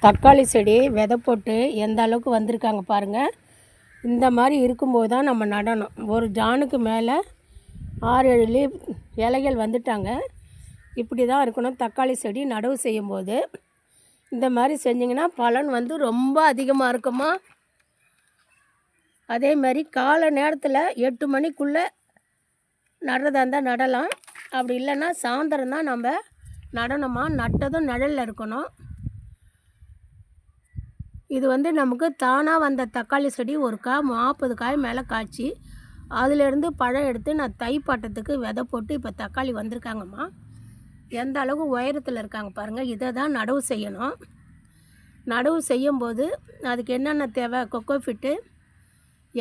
தக்காளி செடி விதை போட்டு எந்த அளவுக்கு வந்திருக்காங்க பாருங்கள். இந்த மாதிரி இருக்கும்போது தான் நம்ம நடணும். ஒரு ஜானுக்கு மேலே 6-7 இலைகள் வந்துட்டாங்க. இப்படி தான் இருக்கணும். தக்காளி செடி நடவு செய்யும்போது இந்த மாதிரி செஞ்சிங்கன்னா பலன் வந்து ரொம்ப அதிகமாக இருக்குமா. அதே மாதிரி காலை நேரத்தில் 8 மணிக்குள்ளே நடுறதா இருந்தால் நடலாம். அப்படி இல்லைன்னா சாயந்தரம் தான் நம்ம நடணுமா. நட்டதும் நிழலில் இருக்கணும். இது வந்து நமக்கு தானாக வந்த தக்காளி செடி ஒரு 40 காய் மேலே காய்ச்சி அதிலேருந்து பழம் எடுத்து நான் தை பட்டத்துக்கு விதை போட்டு இப்போ தக்காளி வந்திருக்காங்கம்மா. எந்த அளவுக்கு உயரத்தில் இருக்காங்க பாருங்கள். இதை தான் நடவு செய்யணும். நடவு செய்யும்போது அதுக்கு என்னென்ன தேவை, கொக்கோஃபிட்டு,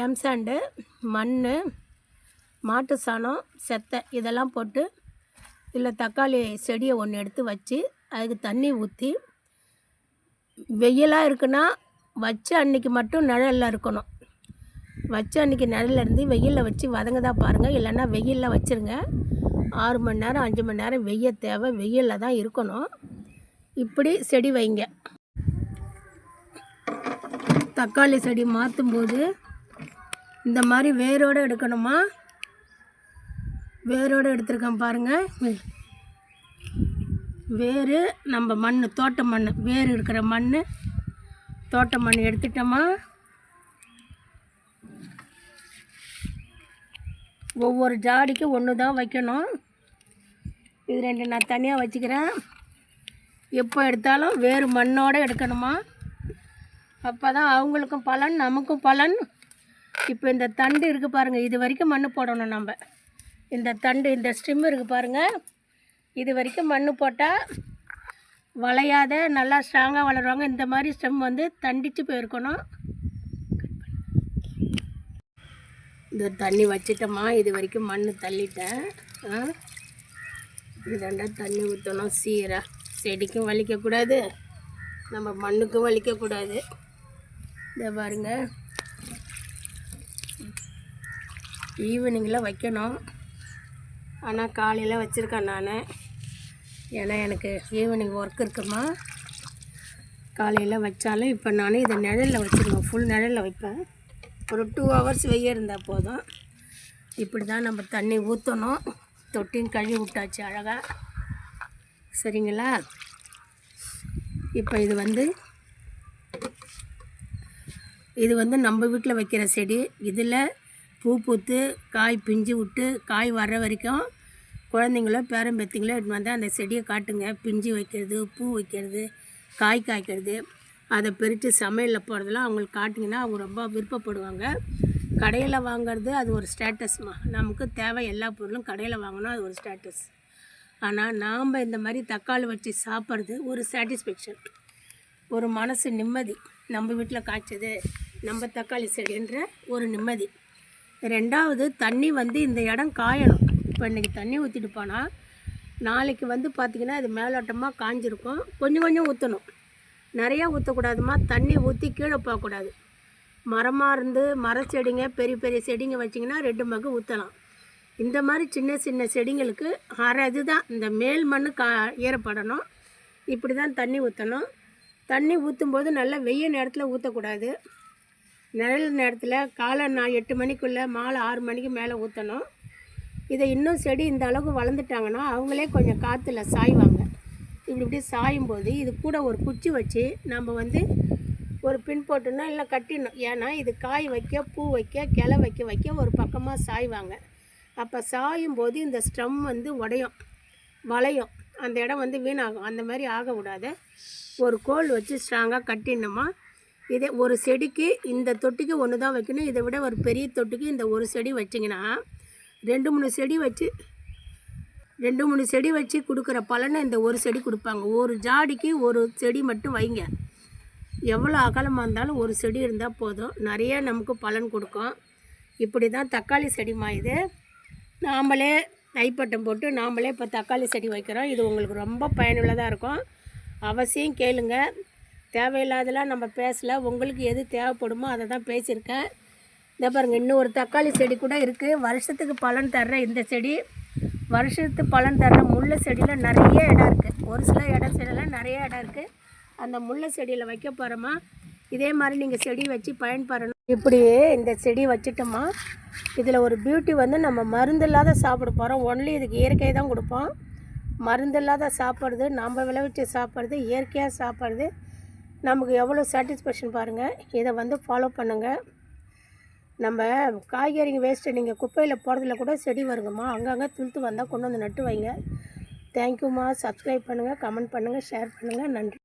எம்சாண்டு, மண், மாட்டு சாணம், செத்தை இதெல்லாம் போட்டு இதில் தக்காளி செடியை ஒன்று எடுத்து வச்சு அதுக்கு தண்ணி ஊற்றி, வெயிலாக இருக்குன்னா வச்ச அன்றைக்கி மட்டும் நிழலில் இருக்கணும். வச்ச அன்றைக்கி நிழலில் இருந்து வெயிலில் வச்சு வதங்கதா பாருங்கள். இல்லைன்னா வெயிலில் வச்சுருங்க. 6 மணி நேரம் 5 மணி நேரம் வெயில் தேவை. வெயிலில் தான் இருக்கணும். இப்படி செடி வைங்க. தக்காளி செடி மாற்றும்போது இந்த மாதிரி வேரோடு எடுக்கணுமா. வேரோடு எடுத்துருக்கேன் பாருங்கள். வேர் நம்ம மண், தோட்ட மண், வேர் இருக்கிற மண், தோட்ட மண் எடுத்துட்டோமா. ஒவ்வொரு ஜாடிக்கு ஒன்று தான் வைக்கணும். இது 2 நான் தனியாக வச்சுக்கிறேன். எப்போ எடுத்தாலும் வேறு மண்ணோடு எடுக்கணுமா. அப்போ தான் அவங்களுக்கும் பலன், நமக்கும் பலன். இப்போ இந்த தண்டு இருக்குது பாருங்கள். இது வரைக்கும் மண் போடணும் நம்ம. இந்த தண்டு, இந்த ஸ்டிம் இருக்குது பாருங்கள். இது வரைக்கும் மண் போட்டால் வளையாத நல்லா ஸ்ட்ராங்காக வளருவாங்க. இந்த மாதிரி ஸ்டெம் வந்து தண்டித்து போயிருக்கணும். இந்த தண்ணி வச்சிட்டோமா. இது வரைக்கும் மண் தள்ளிட்டேன். இது 2 தண்ணி ஊற்றணும். சீராக செடிக்கும் வலிக்கக்கூடாது, நம்ம மண்ணுக்கும் வலிக்கக்கூடாது. இதை பாருங்க. ஈவினிங்கில் வைக்கணும். ஆனால் காலையில் வச்சுருக்கேன் நான். ஏன்னா எனக்கு ஈவினிங் ஒர்க் இருக்குமா. காலையில் வச்சாலும் இப்போ நான் இதை நிழலில் வச்சுருவேன். ஃபுல் நிழலில் வைப்பேன். ஒரு 2 ஹவர்ஸ் வெய்ய இருந்தால் போதும். இப்படி தான் நம்ம தண்ணி ஊற்றணும். தொட்டியும் கழுவி விட்டாச்சு அழகாக. சரிங்களா. இப்போ இது வந்து நம்ம வீட்டில் வைக்கிற செடி. இதில் பூ பூத்து காய் பிஞ்சு விட்டு காய் வர்ற வரைக்கும் குழந்தைங்களோ பேரம்பேத்திங்களோ எடுத்து வந்து அந்த செடியை காட்டுங்க. பிஞ்சு வைக்கிறது, பூ வைக்கிறது, காய் காய்க்கிறது, அதை பெருட்டு சமையலில் போகிறதெல்லாம் அவங்களுக்கு காட்டிங்கன்னா அவங்க ரொம்ப விருப்பப்படுவாங்க. கடையில் வாங்கிறது அது ஒரு ஸ்டேட்டஸ்மா. நமக்கு தேவை எல்லா பொருளும் கடையில் வாங்கினா அது ஒரு ஸ்டேட்டஸ். ஆனால் நாம் இந்த மாதிரி தக்காளி வச்சு சாப்பிட்றது ஒரு சாட்டிஸ்ஃபேக்ஷன், ஒரு மனசு நிம்மதி. நம்ம வீட்டில் காய்ச்சது நம்ம தக்காளி செடின்ற ஒரு நிம்மதி. 2வது தண்ணி வந்து இந்த இடம் காயணும். இப்போ இன்றைக்கி தண்ணி ஊற்றிட்டு போனால் நாளைக்கு வந்து பார்த்திங்கன்னா அது மேலோட்டமாக காஞ்சிருக்கும். கொஞ்சம் கொஞ்சம் ஊற்றணும், நிறையா ஊற்றக்கூடாதுமா. தண்ணி ஊற்றி கீழே போகக்கூடாது. மரமாக இருந்து மரச்செடிங்க, பெரிய பெரிய செடிங்க வச்சிங்கன்னா 2 மக்கு ஊற்றலாம். இந்த மாதிரி சின்ன சின்ன செடிங்களுக்கு அரை தான் இந்த மேல் மண் ஈரப்படணும். இப்படி தான் தண்ணி ஊற்றணும். தண்ணி ஊற்றும்போது நல்லா வெய்ய நேரத்தில் ஊற்றக்கூடாது. நிழல் நேரத்தில் காலை 8 மணிக்குள்ளே மாலை 6 மணிக்கு மேலே ஊற்றணும். இதை இன்னும் செடி இந்த அளவுக்கு வளர்ந்துட்டாங்கன்னா அவங்களே கொஞ்சம் காற்றுல சாய்வாங்க. இப்படி சாயும்போது இது கூட ஒரு குச்சி வச்சு நம்ம வந்து ஒரு பின் போட்டுன்னா இல்லை கட்டிடணும். ஏன்னா இது காய் வைக்க, பூ வைக்க, கிளை வைக்க ஒரு பக்கமாக சாய்வாங்க. அப்போ சாயும்போது இந்த ஸ்டெம் வந்து உடையும், வளையும், அந்த இடம் வந்து வீணாகும். அந்த மாதிரி ஆக விடாத ஒரு கோல் வச்சு ஸ்ட்ராங்காக கட்டிடணுமா. இதே ஒரு செடிக்கு இந்த தொட்டிக்கு ஒன்று தான் வைக்கணும். இதை விட ஒரு பெரிய தொட்டிக்கு இந்த ஒரு செடி வச்சிங்கன்னா 2-3 செடி வச்சு கொடுக்குற பலனை இந்த ஒரு செடி கொடுப்பாங்க. ஒரு ஜாடிக்கு ஒரு செடி மட்டும் வைங்க. எவ்வளோ அகலமாக இருந்தாலும் ஒரு செடி இருந்தால் போதும், நிறைய நமக்கு பலன் கொடுக்கும். இப்படி தான் தக்காளி செடிமா. இது நாமளே தைப்பட்டம் போட்டு நாமளே இப்போ தக்காளி செடி வைக்கிறோம். இது உங்களுக்கு ரொம்ப பயனுள்ளதாக இருக்கும். அவசியம் கேளுங்க. தேவையில்லாதெல்லாம் நம்ம பேசலை. உங்களுக்கு எது தேவைப்படுமோ அதை தான் பேசியிருக்கேன். இதை பாருங்கள். இன்னும் ஒரு தக்காளி செடி கூட இருக்குது. வருஷத்துக்கு பலன் தர்ற இந்த செடி, வருஷத்துக்கு பலன் தர்ற முள்ளு செடியில் நிறைய இடம் இருக்குது. ஒரு சில இடம் செடியில் நிறைய இடம் இருக்குது. அந்த முல்லை செடியில் வைக்க போகிறோமா. இதே மாதிரி நீங்கள் செடி வச்சு பயன்பெறணும். இப்படியே இந்த செடி வச்சுட்டோமா, இதில் ஒரு பியூட்டி வந்து நம்ம மருந்து இல்லாத சாப்பிட போகிறோம். ஒன்லி இதுக்கு இயற்கை தான் கொடுப்போம். மருந்து இல்லாத சாப்பிட்றது, நம்ம விளைவிச்சு சாப்பிட்றது, இயற்கையாக சாப்பிட்றது நமக்கு எவ்வளோ சாட்டிஸ்ஃபேக்ஷன் பாருங்கள். இதை வந்து ஃபாலோ பண்ணுங்கள். நம்ம காய்கறிங்க வேஸ்ட்டு நீங்கள் குப்பையில் போடுறதுல கூட செடி வருங்கம்மா. அங்கங்கே துளுத்து வந்தால் கொண்டு வந்து நட்டு வைங்க. தேங்க்யூம்மா. சப்ஸ்கிரைப் பண்ணுங்கள், கமெண்ட் பண்ணுங்கள், ஷேர் பண்ணுங்கள். நன்றி.